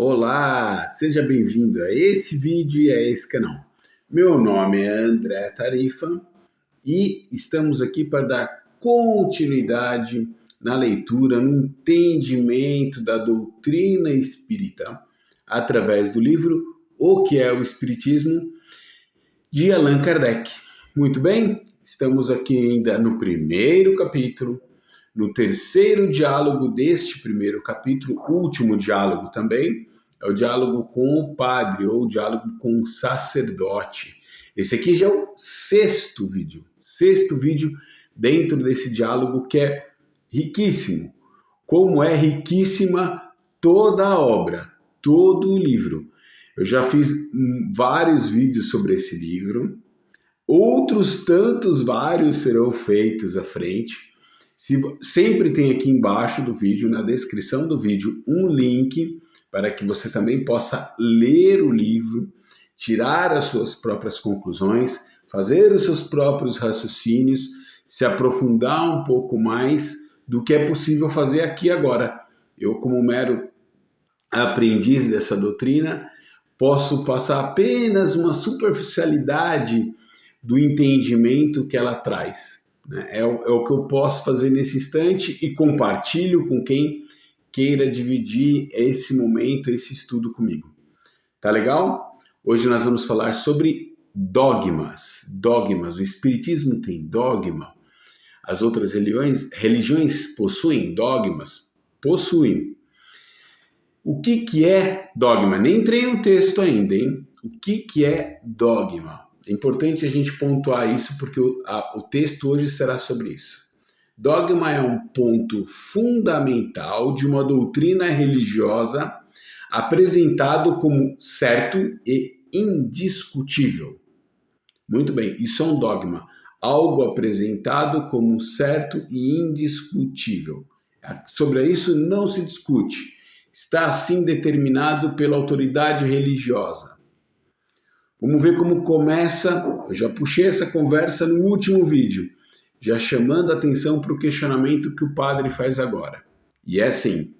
Olá, seja bem-vindo a esse vídeo e a esse canal. Meu nome é André Tarifa e estamos aqui para dar continuidade na leitura, no entendimento da doutrina espírita, através do livro O que é o Espiritismo, de Allan Kardec. Muito bem, estamos aqui ainda no primeiro capítulo, no terceiro diálogo deste primeiro capítulo, último diálogo também, é o diálogo com o padre ou o diálogo com o sacerdote. Esse aqui já é o sexto vídeo dentro desse diálogo que é riquíssimo. Como é riquíssima toda a obra, todo o livro. Eu já fiz vários vídeos sobre esse livro, outros tantos vários serão feitos à frente. Sempre tem aqui embaixo do vídeo, na descrição do vídeo, um link para que você também possa ler o livro, tirar as suas próprias conclusões, fazer os seus próprios raciocínios, se aprofundar um pouco mais do que é possível fazer aqui agora. Eu, como mero aprendiz dessa doutrina, posso passar apenas uma superficialidade do entendimento que ela traz. É o que eu posso fazer nesse instante e compartilho com quem queira dividir esse momento, esse estudo comigo. Tá legal? Hoje nós vamos falar sobre dogmas. Dogmas. O Espiritismo tem dogma. As outras religiões possuem dogmas? Possuem. O que é dogma? Nem entrei no texto ainda, hein? O que é dogma? É importante a gente pontuar isso porque o texto hoje será sobre isso. Dogma é um ponto fundamental de uma doutrina religiosa apresentado como certo e indiscutível. Muito bem, isso é um dogma. Algo apresentado como certo e indiscutível. Sobre isso não se discute. Está assim determinado pela autoridade religiosa. Vamos ver como começa. Eu já puxei essa conversa no último vídeo, já chamando a atenção para o questionamento que o padre faz agora. E é assim: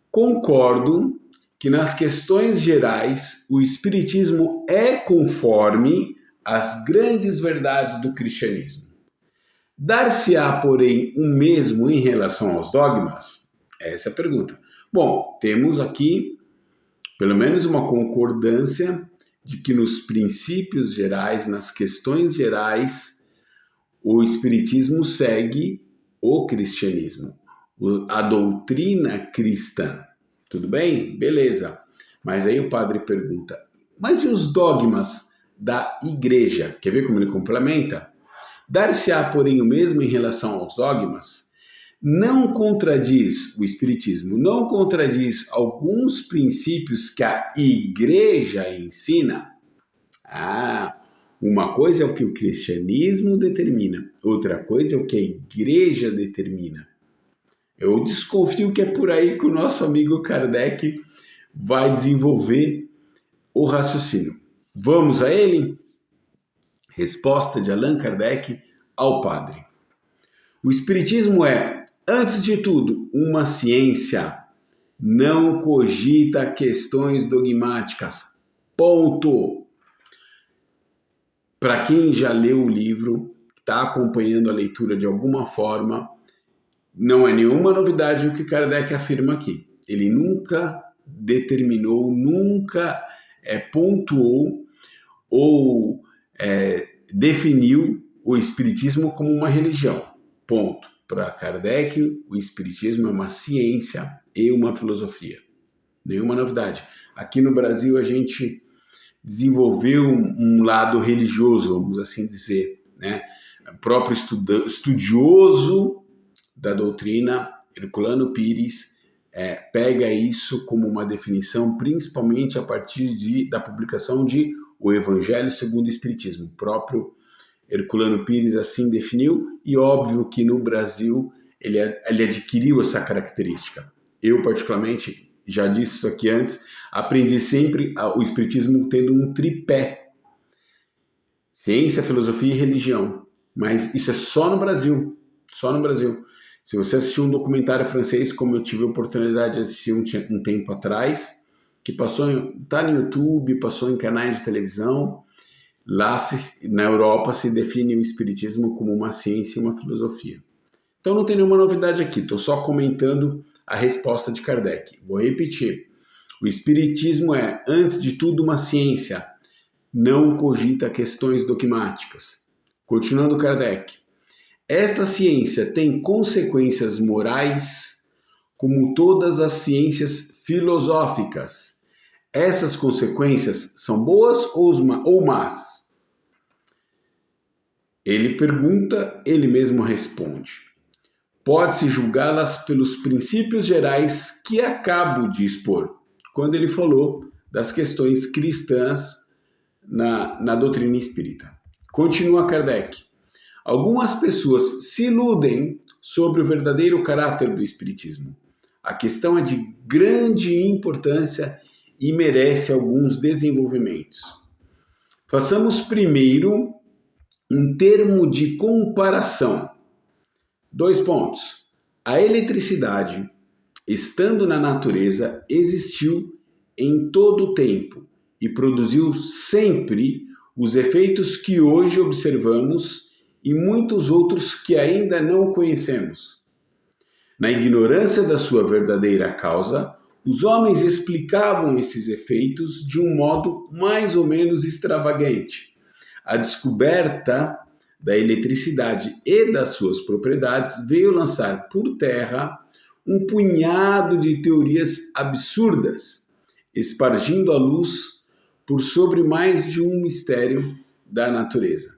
concordo que nas questões gerais o Espiritismo é conforme às grandes verdades do cristianismo. Dar-se-á, porém, o mesmo em relação aos dogmas? Essa é a pergunta. Bom, temos aqui pelo menos uma concordância de que nos princípios gerais, nas questões gerais, o Espiritismo segue o cristianismo, a doutrina cristã. Tudo bem? Beleza. Mas aí o padre pergunta, mas e os dogmas da igreja? Quer ver como ele complementa? Dar-se-á, porém, o mesmo em relação aos dogmas? Não contradiz o Espiritismo, não contradiz alguns princípios que a igreja ensina? Uma coisa é o que o cristianismo determina, outra coisa é o que a igreja determina. Eu desconfio que é por aí que o nosso amigo Kardec vai desenvolver o raciocínio. Vamos a ele? Resposta de Allan Kardec ao padre. O Espiritismo é, antes de tudo, uma ciência. Não cogita questões dogmáticas. Ponto. Para quem já leu o livro, está acompanhando a leitura de alguma forma, não é nenhuma novidade o que Kardec afirma aqui. Ele nunca determinou, nunca pontuou ou definiu o Espiritismo como uma religião. Ponto. Para Kardec, o Espiritismo é uma ciência e uma filosofia. Nenhuma novidade. Aqui no Brasil a gente desenvolveu um lado religioso, vamos assim dizer, né? O próprio estudioso da doutrina, Herculano Pires, pega isso como uma definição, principalmente a partir da publicação de O Evangelho segundo o Espiritismo. O próprio Herculano Pires assim definiu, e óbvio que no Brasil ele adquiriu essa característica. Eu, particularmente, já disse isso aqui antes, aprendi sempre o Espiritismo tendo um tripé: ciência, filosofia e religião. Mas isso é só no Brasil, só no Brasil. Se você assistiu um documentário francês, como eu tive a oportunidade de assistir um tempo atrás, que está no YouTube, passou em canais de televisão. Lá, na Europa, se define o espiritismo como uma ciência e uma filosofia. Então não tem nenhuma novidade aqui, estou só comentando a resposta de Kardec. Vou repetir. O espiritismo é, antes de tudo, uma ciência. Não cogita questões dogmáticas. Continuando Kardec. Esta ciência tem consequências morais, como todas as ciências filosóficas. Essas consequências são boas ou más? Ele pergunta, ele mesmo responde. Pode-se julgá-las pelos princípios gerais que acabo de expor, quando ele falou das questões cristãs na doutrina espírita. Continua Kardec. Algumas pessoas se iludem sobre o verdadeiro caráter do espiritismo. A questão é de grande importância e merece alguns desenvolvimentos. Façamos primeiro um termo de comparação. 2 pontos. A eletricidade, estando na natureza, existiu em todo o tempo e produziu sempre os efeitos que hoje observamos e muitos outros que ainda não conhecemos. Na ignorância da sua verdadeira causa, os homens explicavam esses efeitos de um modo mais ou menos extravagante. A descoberta da eletricidade e das suas propriedades veio lançar por terra um punhado de teorias absurdas, espargindo a luz por sobre mais de um mistério da natureza.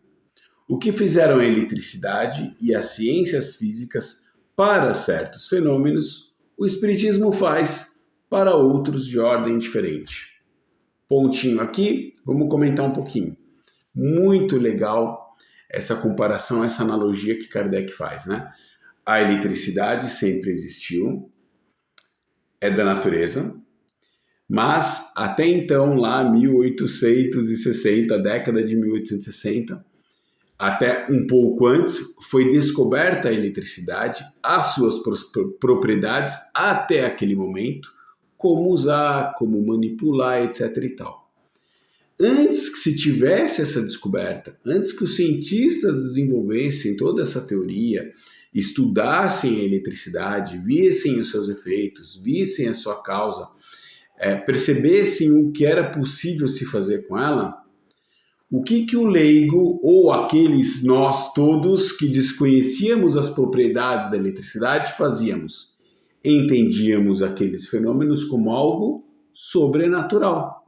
O que fizeram a eletricidade e as ciências físicas para certos fenômenos, o espiritismo faz para outros de ordem diferente. Pontinho aqui, vamos comentar um pouquinho. Muito legal essa comparação, essa analogia que Kardec faz, né? A eletricidade sempre existiu, é da natureza, mas até então, lá 1860, década de 1860, até um pouco antes, foi descoberta a eletricidade, as suas propriedades até aquele momento, como usar, como manipular, etc. e tal. Antes que se tivesse essa descoberta, antes que os cientistas desenvolvessem toda essa teoria, estudassem a eletricidade, vissem os seus efeitos, vissem a sua causa, percebessem o que era possível se fazer com ela, o que o leigo, ou aqueles nós todos que desconhecíamos as propriedades da eletricidade, fazíamos? Entendíamos aqueles fenômenos como algo sobrenatural.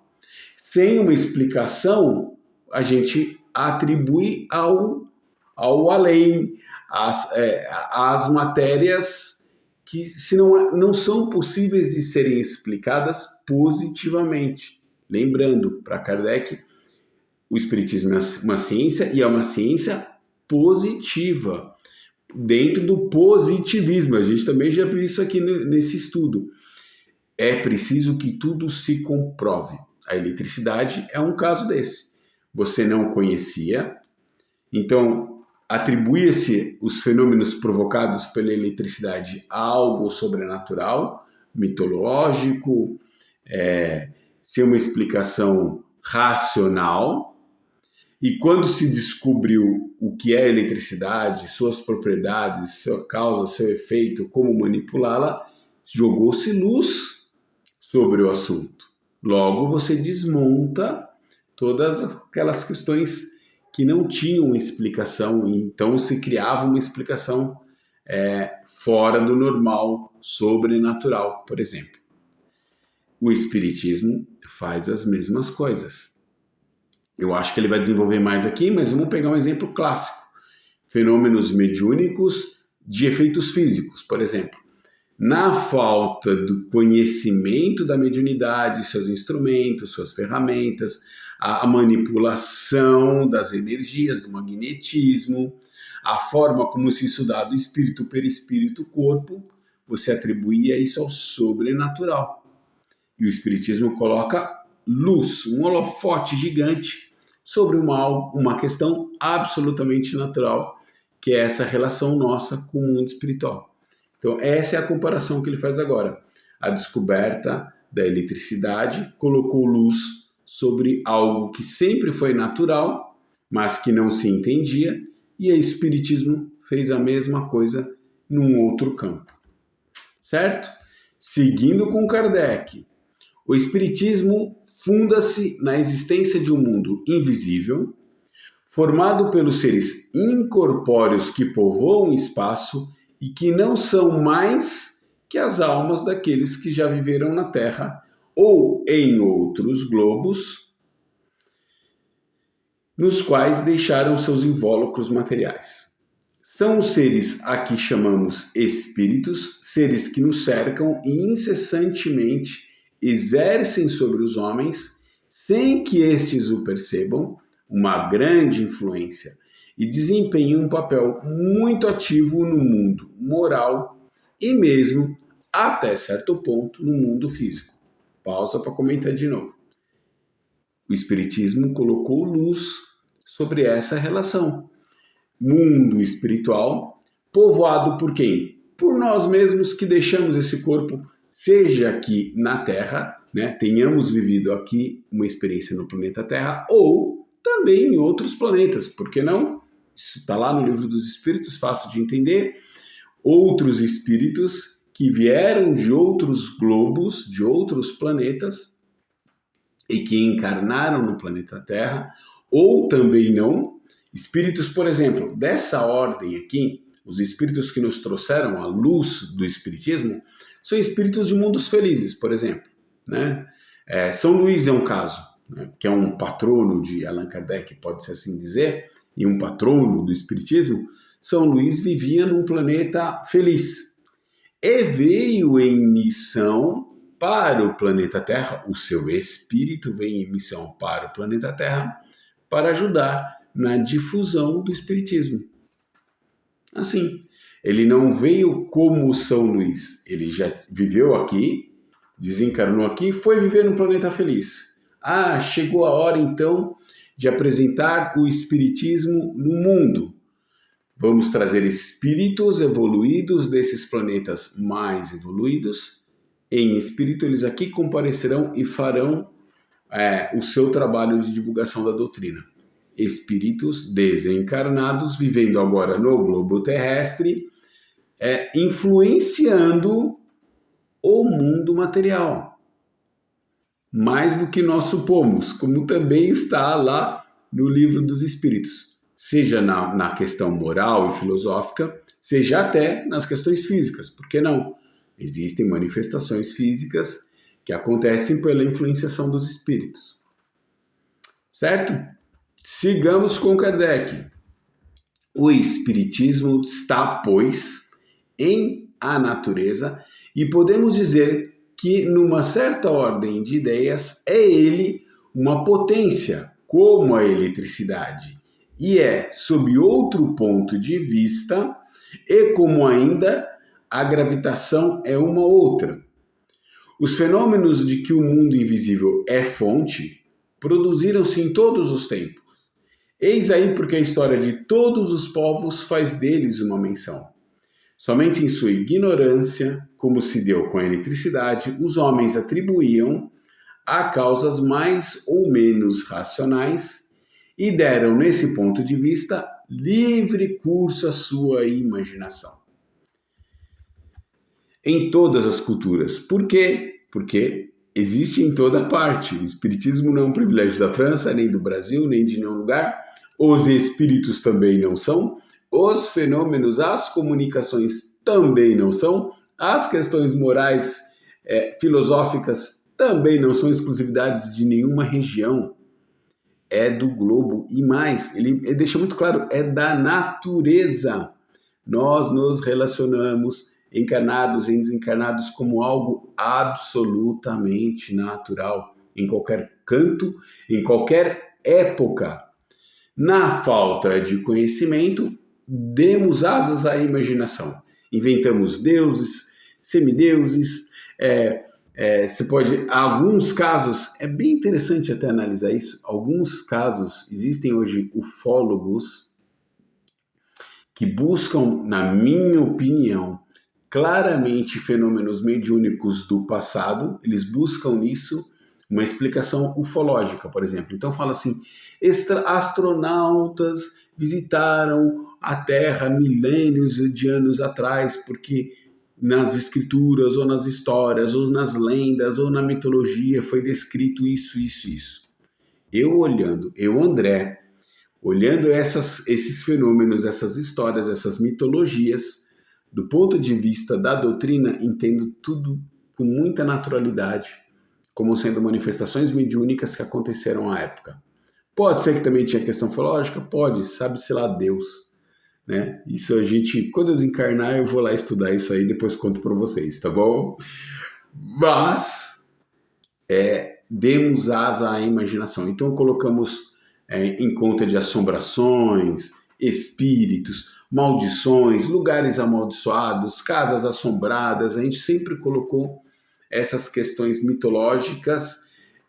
Sem uma explicação, a gente atribui ao além, às matérias que se não são possíveis de serem explicadas positivamente. Lembrando, para Kardec, o espiritismo é uma ciência e é uma ciência positiva, dentro do positivismo. A gente também já viu isso aqui nesse estudo. É preciso que tudo se comprove. A eletricidade é um caso desse. Você não conhecia, então atribuía-se os fenômenos provocados pela eletricidade a algo sobrenatural, mitológico, sem uma explicação racional. E quando se descobriu o que é eletricidade, suas propriedades, sua causa, seu efeito, como manipulá-la, jogou-se luz sobre o assunto. Logo, você desmonta todas aquelas questões que não tinham explicação, e então se criava uma explicação fora do normal, sobrenatural, por exemplo. O espiritismo faz as mesmas coisas. Eu acho que ele vai desenvolver mais aqui, mas vamos pegar um exemplo clássico. Fenômenos mediúnicos de efeitos físicos, por exemplo. Na falta do conhecimento da mediunidade, seus instrumentos, suas ferramentas, a manipulação das energias, do magnetismo, a forma como se estudar do espírito, perispírito, corpo, você atribuía isso ao sobrenatural. E o espiritismo coloca luz, um holofote gigante sobre uma questão absolutamente natural, que é essa relação nossa com o mundo espiritual. Então, essa é a comparação que ele faz agora. A descoberta da eletricidade colocou luz sobre algo que sempre foi natural, mas que não se entendia, e o Espiritismo fez a mesma coisa num outro campo. Certo? Seguindo com Kardec, o Espiritismo funda-se na existência de um mundo invisível, formado pelos seres incorpóreos que povoam o espaço e que não são mais que as almas daqueles que já viveram na Terra ou em outros globos, nos quais deixaram seus invólucros materiais. São os seres a que chamamos espíritos, seres que nos cercam e incessantemente exercem sobre os homens, sem que estes o percebam, uma grande influência e desempenham um papel muito ativo no mundo moral e mesmo, até certo ponto, no mundo físico. Pausa para comentar de novo. O Espiritismo colocou luz sobre essa relação. Mundo espiritual, povoado por quem? Por nós mesmos que deixamos esse corpo, seja aqui na Terra, né? Tenhamos vivido aqui uma experiência no planeta Terra, ou também em outros planetas, por que não? Isso está lá no Livro dos Espíritos, fácil de entender. Outros espíritos que vieram de outros globos, de outros planetas, e que encarnaram no planeta Terra, ou também não. Espíritos, por exemplo, dessa ordem aqui, os espíritos que nos trouxeram a luz do Espiritismo, são espíritos de mundos felizes, por exemplo. Né? São Luís é um caso, né? Que é um patrono de Allan Kardec, pode-se assim dizer, e um patrono do Espiritismo. São Luís vivia num planeta feliz e veio em missão para o planeta Terra, o seu espírito veio em missão para o planeta Terra para ajudar na difusão do Espiritismo. Assim, ele não veio como São Luís, ele já viveu aqui, desencarnou aqui, foi viver no planeta feliz. Chegou a hora então de apresentar o Espiritismo no mundo. Vamos trazer espíritos evoluídos desses planetas mais evoluídos. Em espírito, eles aqui comparecerão e farão o seu trabalho de divulgação da doutrina. Espíritos desencarnados, vivendo agora no globo terrestre, influenciando o mundo material. Mais do que nós supomos, como também está lá no Livro dos Espíritos. Seja na questão moral e filosófica, seja até nas questões físicas. Por que não? Existem manifestações físicas que acontecem pela influenciação dos espíritos. Certo? Sigamos com Kardec. O Espiritismo está, pois, em a natureza e podemos dizer que, numa certa ordem de ideias, é ele uma potência, como a eletricidade, e sob outro ponto de vista, e como ainda a gravitação é uma outra. Os fenômenos de que o mundo invisível é fonte produziram-se em todos os tempos. Eis aí porque a história de todos os povos faz deles uma menção. Somente em sua ignorância, como se deu com a eletricidade, os homens atribuíam a causas mais ou menos racionais e deram, nesse ponto de vista, livre curso à sua imaginação. Em todas as culturas. Por quê? Porque existe em toda parte. O Espiritismo não é um privilégio da França, nem do Brasil, nem de nenhum lugar. Os espíritos também não são. Os fenômenos, as comunicações também não são. As questões morais, filosóficas também não são exclusividades de nenhuma região. É do globo. E mais, ele deixa muito claro, é da natureza. Nós nos relacionamos, encarnados e desencarnados, como algo absolutamente natural, em qualquer canto, em qualquer época. Na falta de conhecimento, demos asas à imaginação. Inventamos deuses, semideuses, você pode, alguns casos, é bem interessante até analisar isso, alguns casos, existem hoje ufólogos que buscam, na minha opinião, claramente fenômenos mediúnicos do passado, eles buscam nisso uma explicação ufológica, por exemplo. Então fala assim, astronautas visitaram a Terra milênios de anos atrás, porque nas escrituras, ou nas histórias, ou nas lendas, ou na mitologia foi descrito isso, isso, isso. Eu, André, olhando esses fenômenos, essas histórias, essas mitologias, do ponto de vista da doutrina, entendo tudo com muita naturalidade, como sendo manifestações mediúnicas que aconteceram à época. Pode ser que também tinha questão filológica? Pode, sabe-se lá Deus. Né? Isso a gente, quando eu desencarnar, eu vou lá estudar isso aí, depois conto para vocês, tá bom? Mas demos asa à imaginação. Então colocamos em conta de assombrações, espíritos, maldições, lugares amaldiçoados, casas assombradas. A gente sempre colocou essas questões mitológicas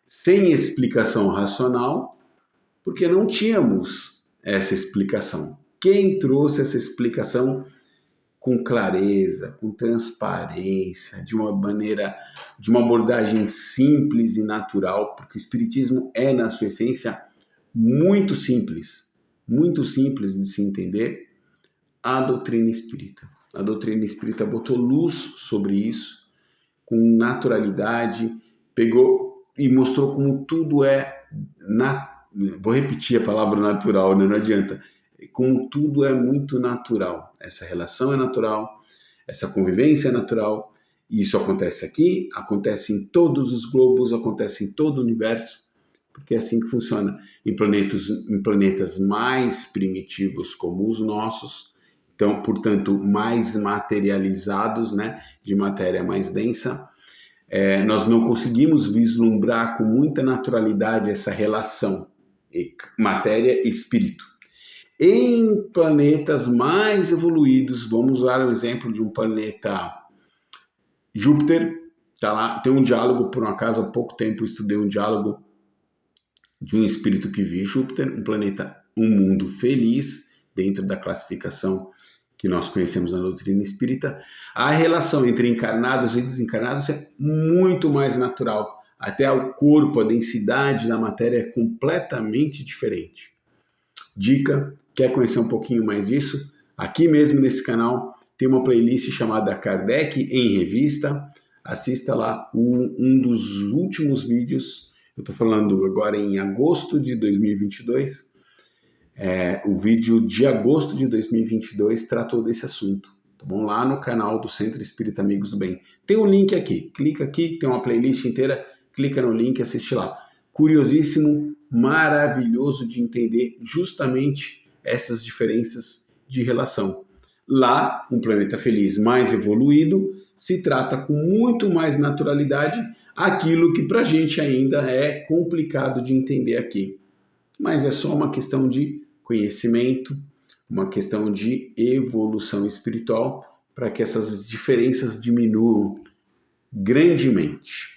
sem explicação racional, porque não tínhamos essa explicação. Quem trouxe essa explicação com clareza, com transparência, de uma maneira, de uma abordagem simples e natural, porque o Espiritismo é, na sua essência, muito simples de se entender, a doutrina espírita. A doutrina espírita botou luz sobre isso, com naturalidade, pegou e mostrou como tudo é, vou repetir a palavra natural, né? Não adianta, como tudo é muito natural. Essa relação é natural, essa convivência é natural, e isso acontece aqui, acontece em todos os globos, acontece em todo o universo, porque é assim que funciona. Em planetas mais primitivos como os nossos, então, portanto, mais materializados, né, de matéria mais densa, nós não conseguimos vislumbrar com muita naturalidade essa relação matéria e espírito. Em planetas mais evoluídos, vamos usar o exemplo de um planeta Júpiter, tá lá, tem um diálogo, por um acaso, há pouco tempo eu estudei um diálogo de um espírito que viu Júpiter, um planeta, um mundo feliz, dentro da classificação que nós conhecemos na doutrina espírita. A relação entre encarnados e desencarnados é muito mais natural. Até o corpo, a densidade da matéria é completamente diferente. Dica, quer conhecer um pouquinho mais disso? Aqui mesmo nesse canal tem uma playlist chamada Kardec em Revista. Assista lá um dos últimos vídeos. Eu estou falando agora em agosto de 2022. O vídeo de agosto de 2022 tratou desse assunto. Tá bom? Lá no canal do Centro Espírita Amigos do Bem. Tem um link aqui. Clica aqui, tem uma playlist inteira. Clica no link e assiste lá. Curiosíssimo, maravilhoso de entender justamente essas diferenças de relação. Lá, um planeta feliz mais evoluído se trata com muito mais naturalidade aquilo que para a gente ainda é complicado de entender aqui. Mas é só uma questão de conhecimento, uma questão de evolução espiritual para que essas diferenças diminuam grandemente.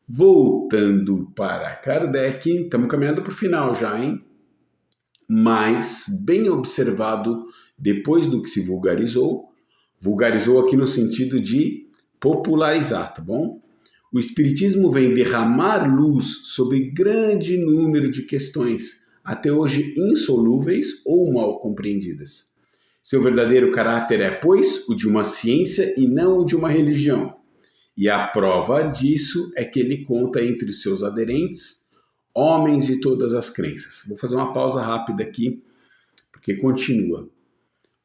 Voltando para Kardec, estamos caminhando para o final já, hein? Mas, bem observado, depois do que se vulgarizou aqui no sentido de popularizar, tá bom? O Espiritismo vem derramar luz sobre grande número de questões, até hoje insolúveis ou mal compreendidas. Seu verdadeiro caráter é, pois, o de uma ciência e não o de uma religião. E a prova disso é que ele conta entre os seus aderentes homens de todas as crenças. Vou fazer uma pausa rápida aqui, porque continua.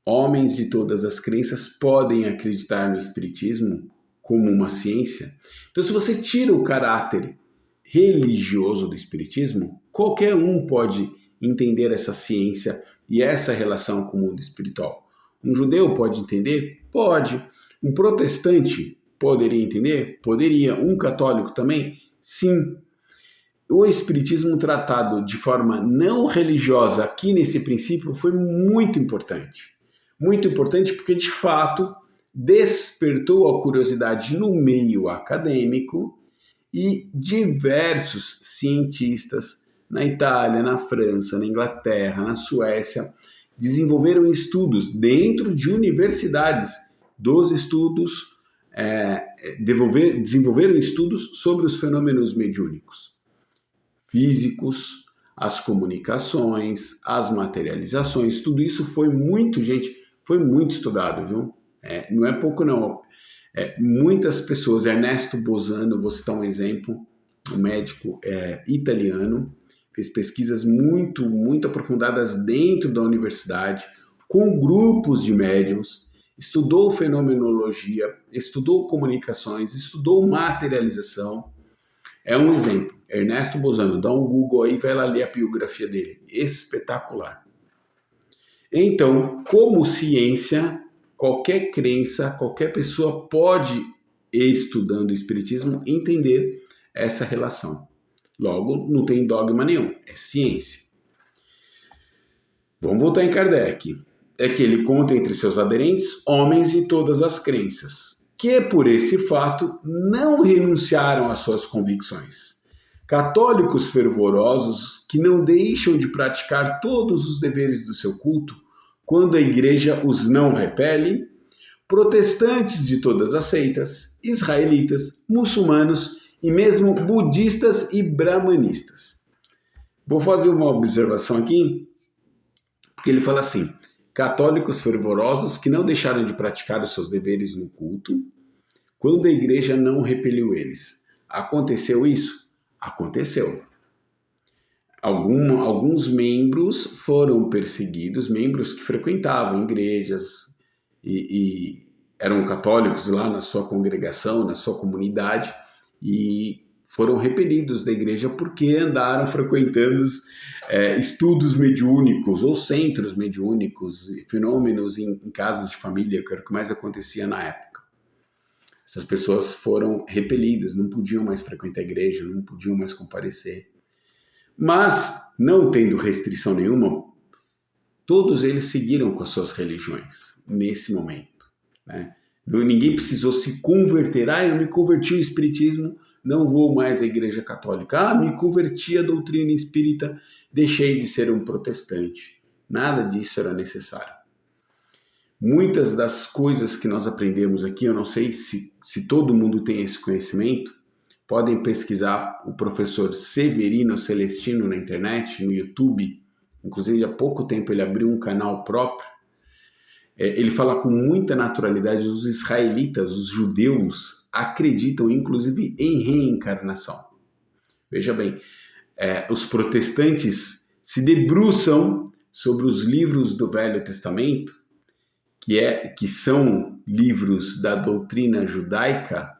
Homens de todas as crenças podem acreditar no Espiritismo como uma ciência. Então, se você tira o caráter religioso do Espiritismo, qualquer um pode entender essa ciência e essa relação com o mundo espiritual. Um judeu pode entender? Pode. Um protestante poderia entender? Poderia. Um católico também? Sim. O Espiritismo tratado de forma não religiosa aqui nesse princípio foi muito importante. Muito importante porque, de fato, despertou a curiosidade no meio acadêmico e diversos cientistas na Itália, na França, na Inglaterra, na Suécia, desenvolveram estudos dentro de universidades dos estudos, desenvolveram estudos sobre os fenômenos mediúnicos, físicos, as comunicações, as materializações, tudo isso foi muito estudado, viu? Não é pouco não. Muitas pessoas, Ernesto Bosano, vou citar um exemplo, um médico italiano, fez pesquisas muito aprofundadas dentro da universidade, com grupos de médiums, estudou fenomenologia, estudou comunicações, estudou materialização. É um exemplo. Ernesto Bosano, dá um Google aí e vai lá ler a biografia dele. Espetacular. Então, como ciência, qualquer crença, qualquer pessoa pode, estudando o Espiritismo, entender essa relação. Logo, não tem dogma nenhum, é ciência. Vamos voltar em Kardec. É que ele conta entre seus aderentes homens de todas as crenças, que por esse fato não renunciaram às suas convicções. Católicos fervorosos que não deixam de praticar todos os deveres do seu culto, quando a igreja os não repele, protestantes de todas as seitas, israelitas, muçulmanos e mesmo budistas e brahmanistas. Vou fazer uma observação aqui, porque ele fala assim: católicos fervorosos que não deixaram de praticar os seus deveres no culto, quando a igreja não repeliu eles. Aconteceu isso? Aconteceu. Alguns membros foram perseguidos, membros que frequentavam igrejas e eram católicos lá na sua congregação, na sua comunidade, e foram repelidos da igreja porque andaram frequentando estudos mediúnicos ou centros mediúnicos, fenômenos em casas de família, que era o que mais acontecia na época. Essas pessoas foram repelidas, não podiam mais frequentar a igreja, não podiam mais comparecer. Mas, não tendo restrição nenhuma, todos eles seguiram com as suas religiões nesse momento, né? Ninguém precisou se converter. Eu me converti ao Espiritismo, não vou mais à Igreja Católica. Me converti à doutrina espírita, deixei de ser um protestante. Nada disso era necessário. Muitas das coisas que nós aprendemos aqui, eu não sei se todo mundo tem esse conhecimento, podem pesquisar o professor Severino Celestino na internet, no YouTube. Inclusive, há pouco tempo ele abriu um canal próprio. Ele fala com muita naturalidade. Os israelitas, os judeus, acreditam inclusive em reencarnação. Veja bem, os protestantes se debruçam sobre os livros do Velho Testamento, que são livros da doutrina judaica,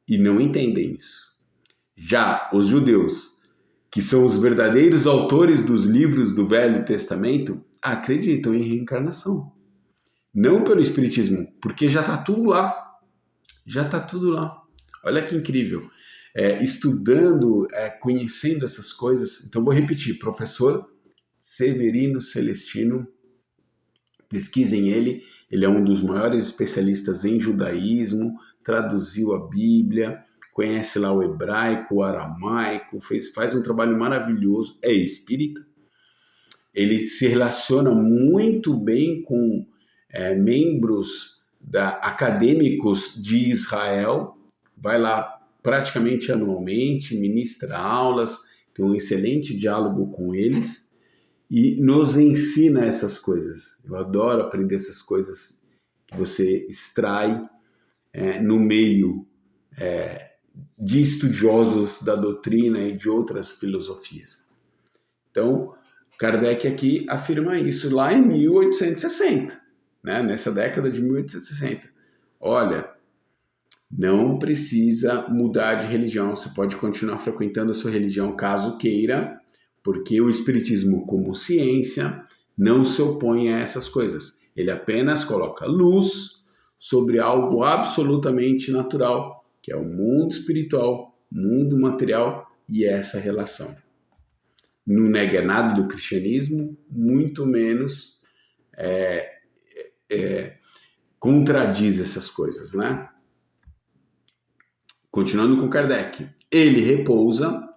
e não entendem isso. Já os judeus, que são os verdadeiros autores dos livros do Velho Testamento, acreditam em reencarnação. Não pelo Espiritismo, porque já está tudo lá. Já está tudo lá. Olha que incrível. Estudando, conhecendo essas coisas. Então, vou repetir. Professor Severino Celestino, pesquisem ele. Ele é um dos maiores especialistas em judaísmo, traduziu a Bíblia, conhece lá o hebraico, o aramaico, faz um trabalho maravilhoso, é espírita. Ele se relaciona muito bem com membros acadêmicos de Israel, vai lá praticamente anualmente, ministra aulas, tem um excelente diálogo com eles e nos ensina essas coisas. Eu adoro aprender essas coisas que você extrai no meio de estudiosos da doutrina e de outras filosofias. Então, Kardec aqui afirma isso lá em 1860, né? Nessa década de 1860. Olha, não precisa mudar de religião, você pode continuar frequentando a sua religião caso queira, porque o Espiritismo, como ciência, não se opõe a essas coisas. Ele apenas coloca luz sobre algo absolutamente natural, que é o mundo espiritual, mundo material e essa relação. Não nega nada do cristianismo, muito menos contradiz essas coisas, né? Continuando com Kardec, ele repousa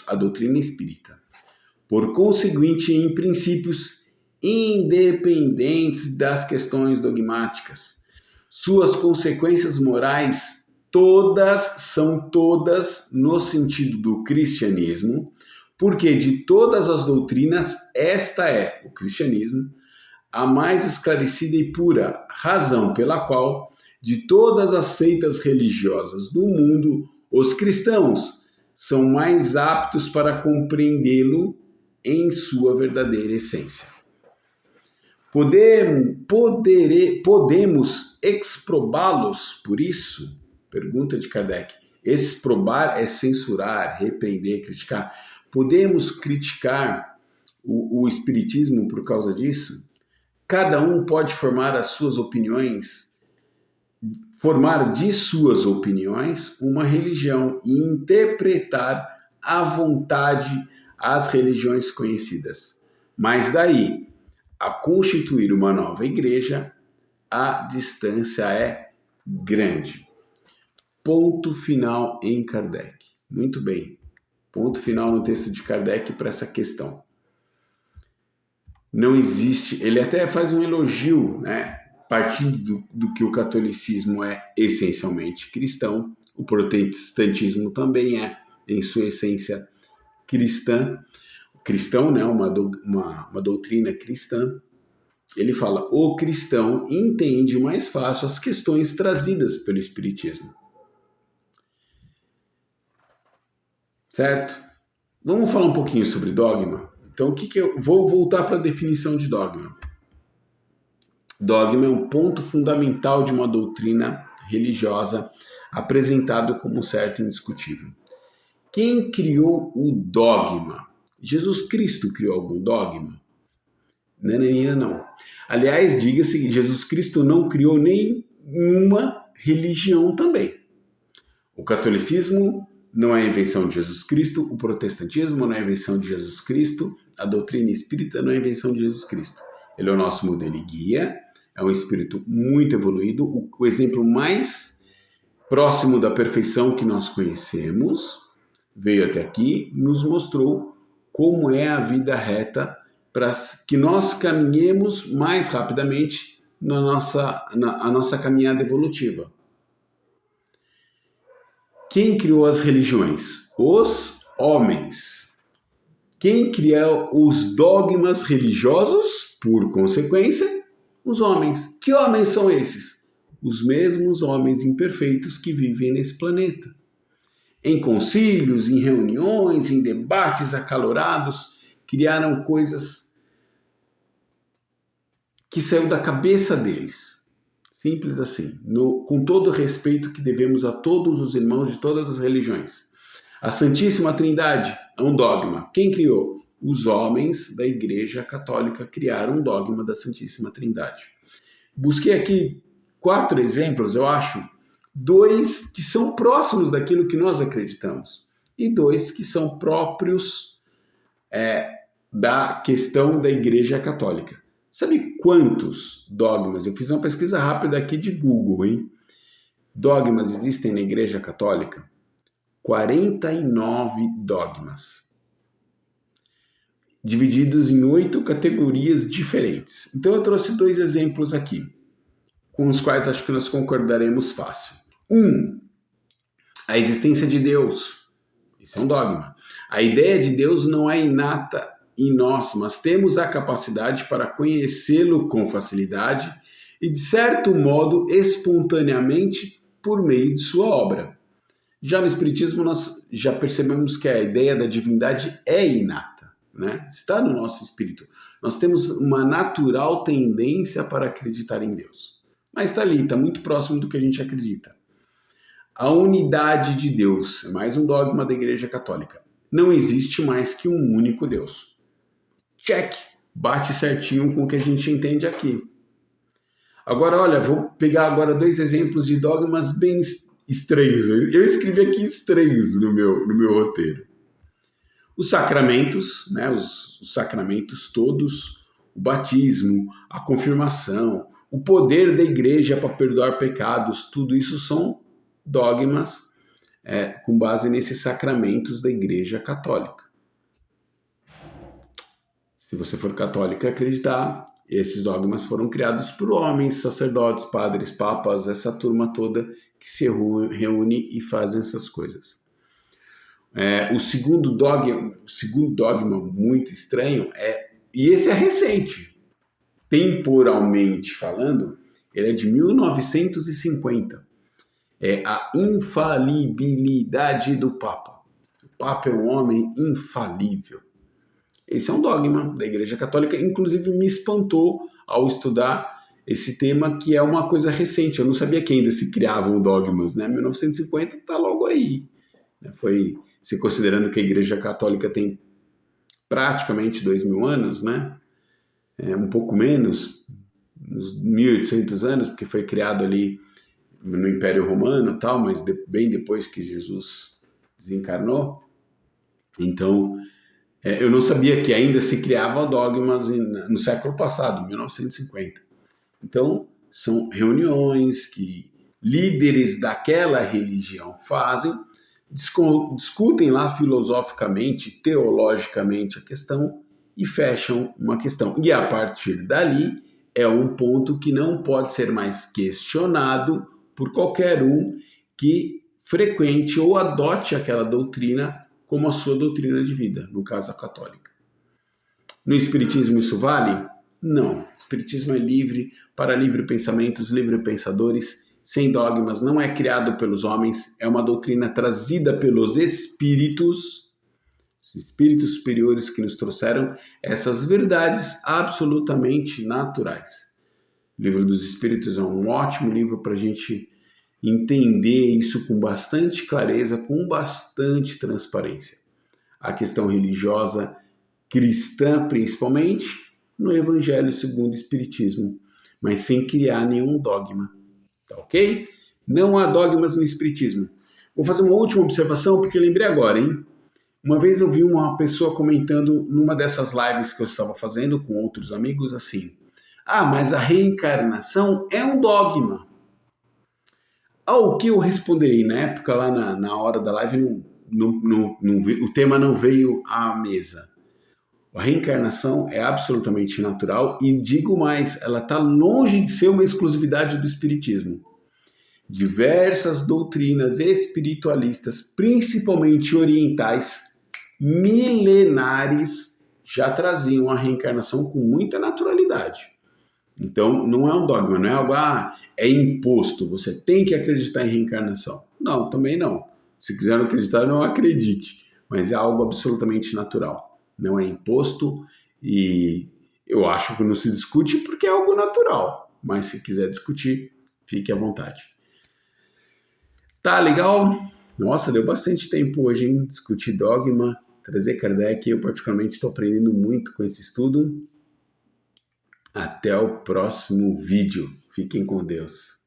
a doutrina espírita, por conseguinte, em princípios independentes das questões dogmáticas, Suas consequências morais são todas no sentido do cristianismo, porque de todas as doutrinas, esta é, o cristianismo, a mais esclarecida e pura, razão pela qual, de todas as seitas religiosas do mundo, os cristãos são mais aptos para compreendê-lo em sua verdadeira essência. Podemos exprobá-los por isso? Pergunta de Kardec. Exprobar é censurar, repreender, criticar. Podemos criticar o Espiritismo por causa disso? Cada um pode formar de suas opiniões uma religião e interpretar à vontade as religiões conhecidas. Mas daí a constituir uma nova igreja, a distância é grande. Ponto final em Kardec. Muito bem. Ponto final no texto de Kardec para essa questão. Não existe, ele até faz um elogio, né? Partindo do que o catolicismo é essencialmente cristão, o protestantismo também é, em sua essência, cristão, né? Uma doutrina cristã. Ele fala, o cristão entende mais fácil as questões trazidas pelo Espiritismo. Certo? Vamos falar um pouquinho sobre dogma? Então, o que eu vou voltar para a definição de dogma? Dogma é um ponto fundamental de uma doutrina religiosa apresentado como certo e indiscutível. Quem criou o dogma? Jesus Cristo criou algum dogma? Não. Aliás, diga-se que Jesus Cristo não criou nenhuma religião também. O catolicismo não é invenção de Jesus Cristo, o protestantismo não é invenção de Jesus Cristo, a doutrina espírita não é invenção de Jesus Cristo. Ele é o nosso modelo e guia, é um espírito muito evoluído, o exemplo mais próximo da perfeição que nós conhecemos, veio até aqui, nos mostrou como é a vida reta para que nós caminhemos mais rapidamente a nossa caminhada evolutiva. Quem criou as religiões? Os homens. Quem criou os dogmas religiosos? Por consequência, os homens. Que homens são esses? Os mesmos homens imperfeitos que vivem nesse planeta. Em concílios, em reuniões, em debates acalorados, criaram coisas que saiu da cabeça deles. Simples assim, com todo o respeito que devemos a todos os irmãos de todas as religiões. A Santíssima Trindade é um dogma. Quem criou? Os homens da Igreja Católica criaram um dogma da Santíssima Trindade. Busquei aqui 4 exemplos, eu acho, 2 que são próximos daquilo que nós acreditamos e 2 que são próprios da questão da Igreja Católica. Sabe quantos dogmas? Eu fiz uma pesquisa rápida aqui de Google, hein? Dogmas existem na Igreja Católica? 49 dogmas. Divididos em 8 categorias diferentes. Então eu trouxe 2 exemplos aqui, com os quais acho que nós concordaremos fácil. 1. A existência de Deus. Isso é um dogma. A ideia de Deus não é inata em nós, mas temos a capacidade para conhecê-lo com facilidade e, de certo modo, espontaneamente por meio de sua obra. Já no Espiritismo, nós já percebemos que a ideia da divindade é inata, né? Está no nosso espírito. Nós temos uma natural tendência para acreditar em Deus. Mas está ali, está muito próximo do que a gente acredita. A unidade de Deus é mais um dogma da Igreja Católica. Não existe mais que um único Deus. Check, bate certinho com o que a gente entende aqui. Agora, olha, vou pegar agora 2 exemplos de dogmas bem estranhos. Eu escrevi aqui estranhos no meu roteiro. Os sacramentos, né, os sacramentos todos, o batismo, a confirmação, o poder da igreja para perdoar pecados, tudo isso são dogmas com base nesses sacramentos da Igreja Católica. Se você for católico e acreditar, Esses dogmas foram criados por homens, sacerdotes, padres, papas, essa turma toda que se reúne e fazem essas coisas. O segundo dogma muito estranho e esse é recente, temporalmente falando, ele é de 1950. É a infalibilidade do Papa. O Papa é um homem infalível. Esse é um dogma da Igreja Católica, inclusive me espantou ao estudar esse tema, que é uma coisa recente. Eu não sabia que ainda se criavam dogmas, né? 1950 está logo aí. Foi se considerando que a Igreja Católica tem praticamente 2000 anos, né? Um pouco menos, uns 1800 anos, porque foi criado ali no Império Romano e tal, mas bem depois que Jesus desencarnou. Então, eu não sabia que ainda se criavam dogmas no século passado, 1950. Então, são reuniões que líderes daquela religião fazem, discutem lá filosoficamente, teologicamente a questão e fecham uma questão. E a partir dali é um ponto que não pode ser mais questionado por qualquer um que frequente ou adote aquela doutrina como a sua doutrina de vida, no caso a católica. No Espiritismo isso vale? Não. O Espiritismo é livre para livre pensamentos, livre pensadores, sem dogmas, não é criado pelos homens, é uma doutrina trazida pelos espíritos, os espíritos superiores que nos trouxeram essas verdades absolutamente naturais. O Livro dos Espíritos é um ótimo livro para a gente entender isso com bastante clareza, com bastante transparência. A questão religiosa cristã, principalmente, no Evangelho segundo o Espiritismo, mas sem criar nenhum dogma. Tá ok? Não há dogmas no Espiritismo. Vou fazer uma última observação, porque eu lembrei agora, hein? Uma vez eu vi uma pessoa comentando numa dessas lives que eu estava fazendo com outros amigos assim: ah, mas a reencarnação é um dogma. Ao que eu responderei na época, lá na hora da live, o tema não veio à mesa. A reencarnação é absolutamente natural e digo mais, ela está longe de ser uma exclusividade do Espiritismo. Diversas doutrinas espiritualistas, principalmente orientais, milenares, já traziam a reencarnação com muita naturalidade. Então, não é um dogma, não é algo, é imposto, você tem que acreditar em reencarnação. Não, também não. Se quiser não acreditar, não acredite. Mas é algo absolutamente natural. Não é imposto e eu acho que não se discute porque é algo natural. Mas se quiser discutir, fique à vontade. Tá legal? Nossa, deu bastante tempo hoje, hein? Discutir dogma, trazer Kardec. Eu particularmente estou aprendendo muito com esse estudo. Até o próximo vídeo. Fiquem com Deus.